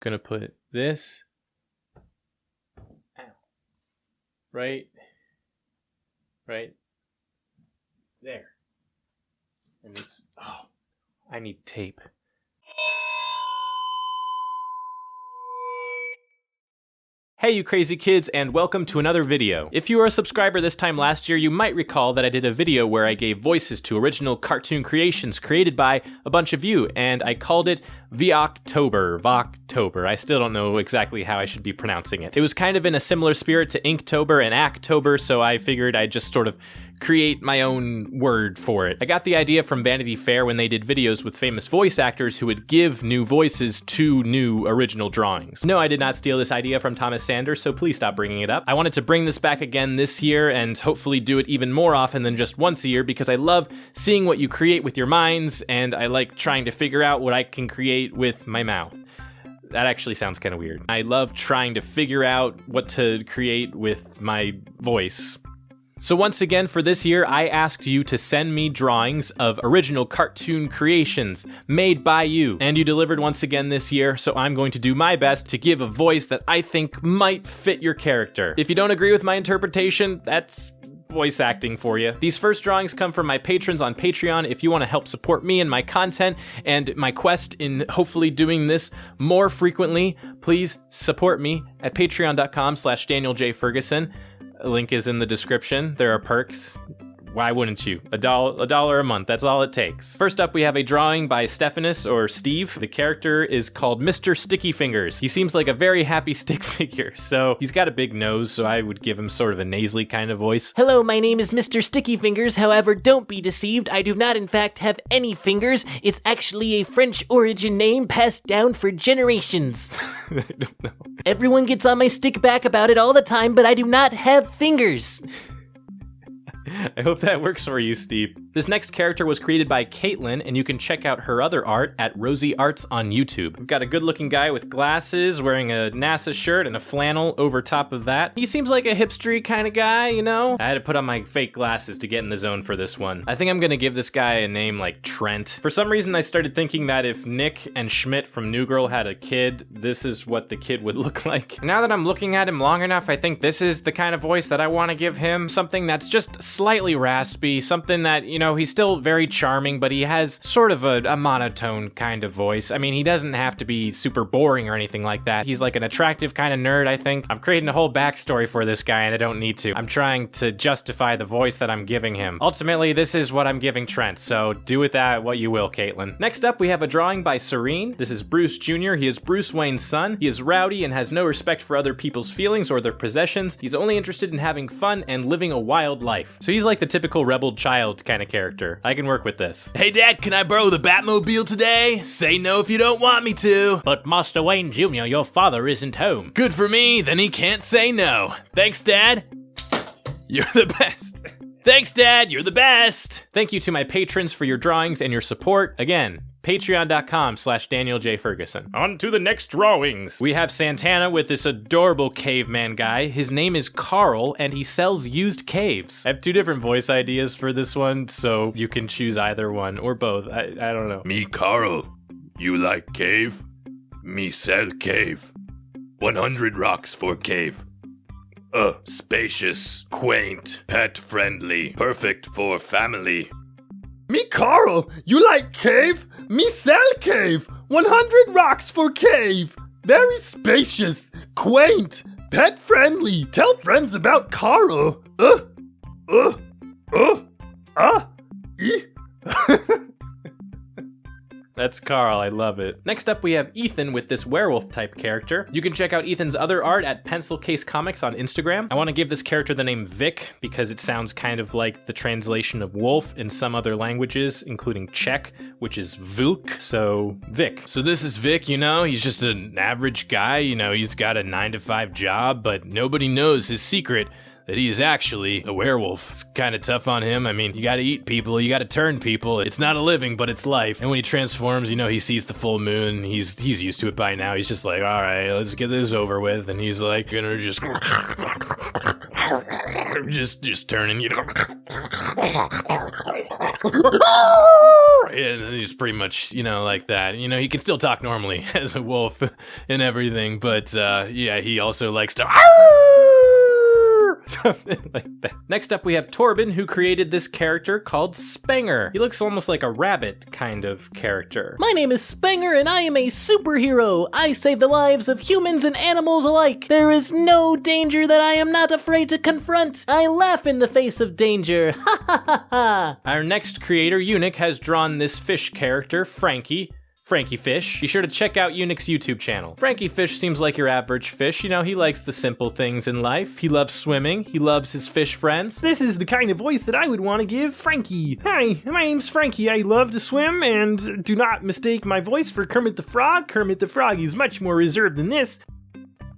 Gonna put this right there. And it's, I need tape. Hey you crazy kids, and welcome to another video. If you were a subscriber this time last year, you might recall that I did a video where I gave voices to original cartoon creations created by a bunch of you, and I called it VOctober. I still don't know exactly how I should be pronouncing it. It was kind of in a similar spirit to Inktober and Actober, so I figured I'd just sort of create my own word for it. I got the idea from Vanity Fair when they did videos with famous voice actors who would give new voices to new original drawings. No, I did not steal this idea from Thomas Sanders, so please stop bringing it up. I wanted to bring this back again this year and hopefully do it even more often than just once a year because I love seeing what you create with your minds and I like trying to figure out what I can create with my mouth. That actually sounds kind of weird. I love trying to figure out what to create with my voice. So once again, for this year, I asked you to send me drawings of original cartoon creations made by you. And you delivered once again this year, so I'm going to do my best to give a voice that I think might fit your character. If you don't agree with my interpretation, that's voice acting for you. These first drawings come from my patrons on Patreon. If you want to help support me and my content and my quest in hopefully doing this more frequently, please support me at patreon.com/DanielJFerguson. A link is in the description. There are perks. Why wouldn't you? A dollar a month, that's all it takes. First up, we have a drawing by Stephanus, or Steve. The character is called Mr. Sticky Fingers. He seems like a very happy stick figure, so he's got a big nose, so I would give him sort of a nasally kind of voice. Hello, my name is Mr. Sticky Fingers. However, don't be deceived. I do not, in fact, have any fingers. It's actually a French origin name passed down for generations. I don't know. Everyone gets on my stick back about it all the time, but I do not have fingers. I hope that works for you, Steve. This next character was created by Caitlyn, and you can check out her other art at Rosie Arts on YouTube. We've got a good-looking guy with glasses, wearing a NASA shirt and a flannel over top of that. He seems like a hipstery kind of guy, you know? I had to put on my fake glasses to get in the zone for this one. I think I'm gonna give this guy a name like Trent. For some reason, I started thinking that if Nick and Schmidt from New Girl had a kid, this is what the kid would look like. Now that I'm looking at him long enough, I think this is the kind of voice that I want to give him. Something that's just slightly raspy, something that, you know, he's still very charming, but he has sort of a monotone kind of voice. I mean, he doesn't have to be super boring or anything like that. He's like an attractive kind of nerd, I think. I'm creating a whole backstory for this guy and I don't need to. I'm trying to justify the voice that I'm giving him. Ultimately, this is what I'm giving Trent, so do with that what you will, Caitlyn. Next up, we have a drawing by Cyrene. This is Bruce Jr. He is Bruce Wayne's son. He is rowdy and has no respect for other people's feelings or their possessions. He's only interested in having fun and living a wild life. So he's like the typical rebel child kind of character. I can work with this. Hey Dad, can I borrow the Batmobile today? Say no if you don't want me to. But Master Wayne Jr., your father isn't home. Good for me, then he can't say no. Thanks, Dad. You're the best. Thanks, Dad, you're the best. Thank you to my patrons for your drawings and your support. Again, patreon.com/DanielJFerguson. On to the next drawings. We have Santana with this adorable caveman guy. His name is Carl, and he sells used caves. I have two different voice ideas for this one, so you can choose either one, or both. I don't know. Me Carl, you like cave? Me sell cave. 100 rocks for cave. Spacious, quaint, pet-friendly, perfect for family. Me Carl, you like cave? Me sell cave. 100 rocks for cave. Very spacious, quaint, pet-friendly. Tell friends about Carl. That's Carl, I love it. Next up, we have Ethan with this werewolf-type character. You can check out Ethan's other art at Pencil Case Comics on Instagram. I want to give this character the name Vic because it sounds kind of like the translation of wolf in some other languages, including Czech, which is Vuk, so Vic. So this is Vic, you know, he's just an average guy, you know, he's got a 9-to-5 job, but nobody knows his secret, that he is actually a werewolf. It's kind of tough on him. I mean, you gotta eat people, you gotta turn people. It's not a living, but it's life. And when he transforms, you know, he sees the full moon. He's used to it by now. He's just like, all right, let's get this over with. And he's like, gonna just just turning, you know. And he's pretty much, like that. He can still talk normally as a wolf and everything, but yeah, he also likes to something like that. Next up, we have Torben, who created this character called Spanger. He looks almost like a rabbit kind of character. My name is Spanger and I am a superhero. I save the lives of humans and animals alike. There is no danger that I am not afraid to confront. I laugh in the face of danger. Ha ha ha ha. Our next creator, Eunuch, has drawn this fish character, Frankie Fish. Be sure to check out Eunuch's YouTube channel. Frankie Fish seems like your average fish. He likes the simple things in life. He loves swimming. He loves his fish friends. This is the kind of voice that I would want to give Frankie. Hi, my name's Frankie. I love to swim, and do not mistake my voice for Kermit the Frog. Kermit the Frog is much more reserved than this.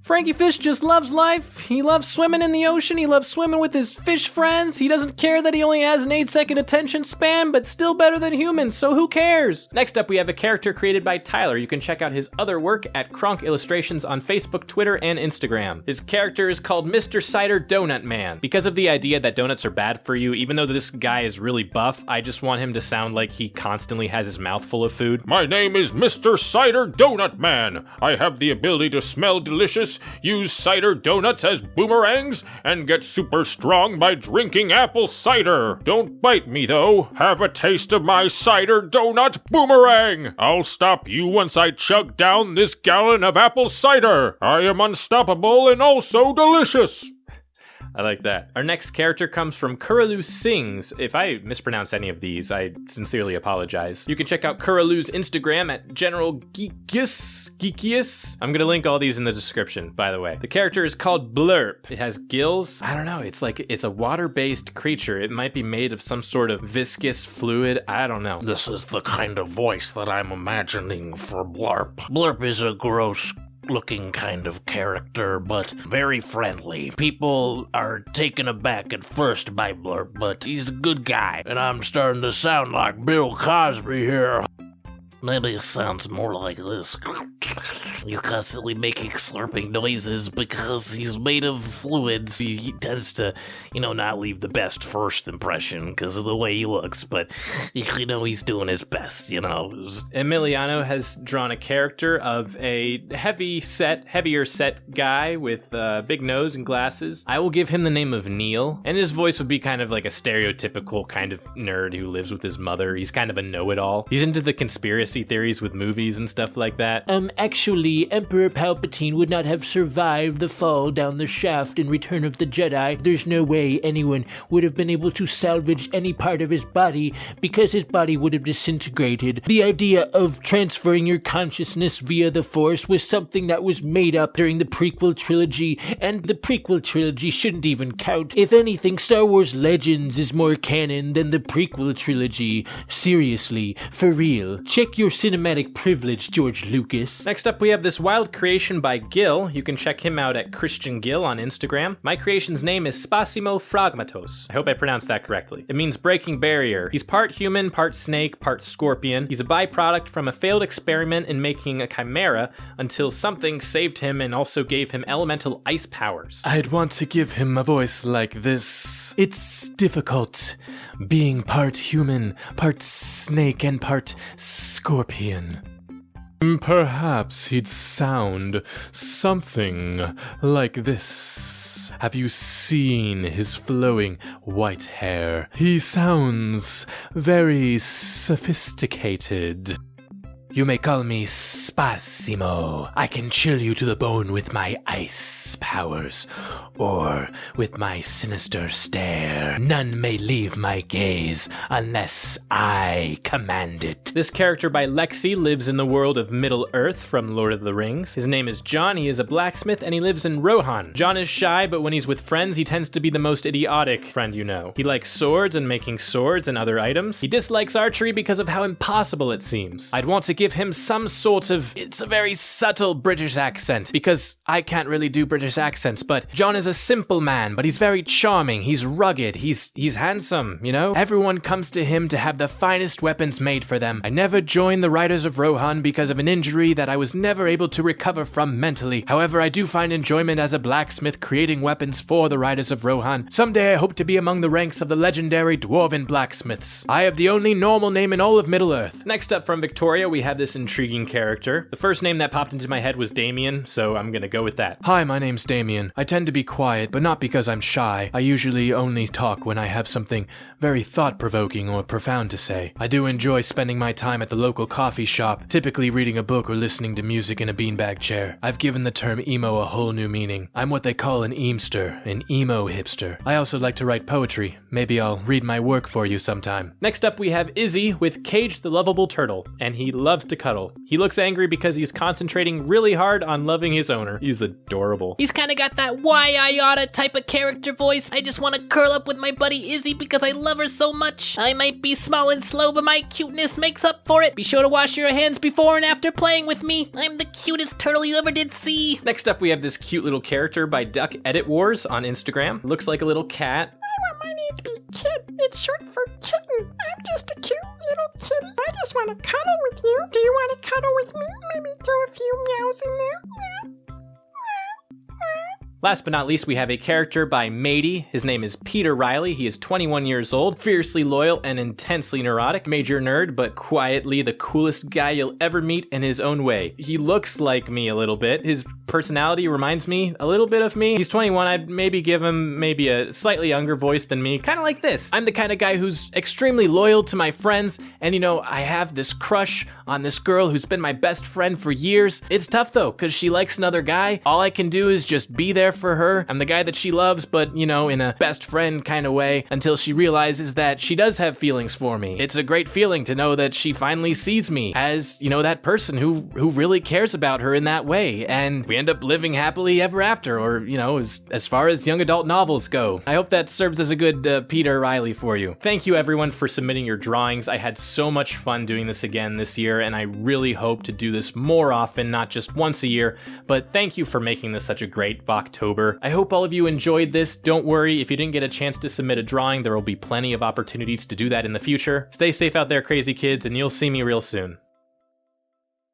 Frankie Fish just loves life. He loves swimming in the ocean. He loves swimming with his fish friends. He doesn't care that he only has an 8-second attention span, but still better than humans, so who cares? Next up, we have a character created by Tyler. You can check out his other work at Kronk Illustrations on Facebook, Twitter, and Instagram. His character is called Mr. Cider Donut Man. Because of the idea that donuts are bad for you, even though this guy is really buff, I just want him to sound like he constantly has his mouth full of food. My name is Mr. Cider Donut Man. I have the ability to smell delicious, use cider donuts as boomerangs, and get super strong by drinking apple cider. Don't bite me though. Have a taste of my cider donut boomerang. I'll stop you once I chug down this gallon of apple cider. I am unstoppable and also delicious. I like that. Our next character comes from Curoloo Sings. If I mispronounce any of these, I sincerely apologize. You can check out Curoloo's Instagram at General Geekius. I'm gonna link all these in the description, by the way. The character is called Blurp. It has gills. I don't know, it's a water-based creature. It might be made of some sort of viscous fluid. I don't know. This is the kind of voice that I'm imagining for Blurp. Blurp is a gross looking kind of character, but very friendly. People are taken aback at first by Blurp, but he's a good guy. And I'm starting to sound like Bill Cosby here. Maybe it sounds more like this. He's constantly making slurping noises because he's made of fluids. He tends to, not leave the best first impression because of the way he looks, but, he's doing his best, Emiliano has drawn a character of a heavier set guy with a big nose and glasses. I will give him the name of Neil, and his voice would be kind of like a stereotypical kind of nerd who lives with his mother. He's kind of a know-it-all. He's into the conspiracy theories with movies and stuff like that. Actually, Emperor Palpatine would not have survived the fall down the shaft in Return of the Jedi. There's no way anyone would have been able to salvage any part of his body because his body would have disintegrated. The idea of transferring your consciousness via the Force was something that was made up during the prequel trilogy, and the prequel trilogy shouldn't even count. If anything, Star Wars Legends is more canon than the prequel trilogy. Seriously, for real. Check your cinematic privilege, George Lucas. Next up, we have this wild creation by Gil. You can check him out at Christian Gil on Instagram. My creation's name is Spassimo Fragmatos. I hope I pronounced that correctly. It means breaking barrier. He's part human, part snake, part scorpion. He's a byproduct from a failed experiment in making a chimera until something saved him and also gave him elemental ice powers. I'd want to give him a voice like this. It's difficult being part human, part snake, and part scorpion. Perhaps he'd sound something like this. Have you seen his flowing white hair? He sounds very sophisticated. You may call me Spassimo. I can chill you to the bone with my ice powers, or with my sinister stare. None may leave my gaze unless I command it. This character by Lexi lives in the world of Middle-earth from Lord of the Rings. His name is John, he is a blacksmith, and he lives in Rohan. John is shy, but when he's with friends, he tends to be the most idiotic friend you know. He likes swords and making swords and other items. He dislikes archery because of how impossible it seems. I'd want to give him some sort of, it's a very subtle British accent, because I can't really do British accents, but John is a simple man, but he's very charming, he's rugged, he's handsome, you know? Everyone comes to him to have the finest weapons made for them. I never joined the Riders of Rohan because of an injury that I was never able to recover from mentally. However, I do find enjoyment as a blacksmith creating weapons for the Riders of Rohan. Someday I hope to be among the ranks of the legendary dwarven blacksmiths. I have the only normal name in all of Middle-earth. Next up from Victoria, we have this intriguing character. The first name that popped into my head was Damien, so I'm gonna go with that. Hi, my name's Damien. I tend to be quiet, but not because I'm shy. I usually only talk when I have something very thought-provoking or profound to say. I do enjoy spending my time at the local coffee shop, typically reading a book or listening to music in a beanbag chair. I've given the term emo a whole new meaning. I'm what they call an emester, an emo hipster. I also like to write poetry. Maybe I'll read my work for you sometime. Next up we have Izzy with Cage the Lovable Turtle, and he loves to cuddle. He looks angry because he's concentrating really hard on loving his owner. He's adorable. He's kinda got that why I oughta type of character voice. I just wanna curl up with my buddy Izzy because I love her so much. I might be small and slow, but my cuteness makes up for it. Be sure to wash your hands before and after playing with me. I'm the cutest turtle you ever did see. Next up we have this cute little character by Duck Edit Wars on Instagram. Looks like a little cat. I want my name to be Kit. It's short for kitten. I'm just a cute little kitty. I just want to cuddle with you. Do you want to cuddle with me? Maybe throw a few meows in there. Last but not least, we have a character by Maidie. His name is Peter Reilly. He is 21 years old, fiercely loyal and intensely neurotic, major nerd, but quietly the coolest guy you'll ever meet in his own way. He looks like me a little bit. His personality reminds me a little bit of me. He's 21. I'd maybe give him maybe a slightly younger voice than me, kind of like this. I'm the kind of guy who's extremely loyal to my friends, and you know, I have this crush on this girl who's been my best friend for years. It's tough though, because she likes another guy. All I can do is just be there for her. I'm the guy that she loves, but you know, in a best friend kind of way, until she realizes that she does have feelings for me. It's a great feeling to know that she finally sees me as, you know, that person who really cares about her in that way, and we end up living happily ever after, or you know, as far as young adult novels go. I hope that serves as a good Peter Reilly for you. Thank you everyone for submitting your drawings. I had so much fun doing this again this year, and I really hope to do this more often, not just once a year, but thank you for making this such a great VOctober. I hope all of you enjoyed this. Don't worry, if you didn't get a chance to submit a drawing, there will be plenty of opportunities to do that in the future. Stay safe out there, crazy kids, and you'll see me real soon.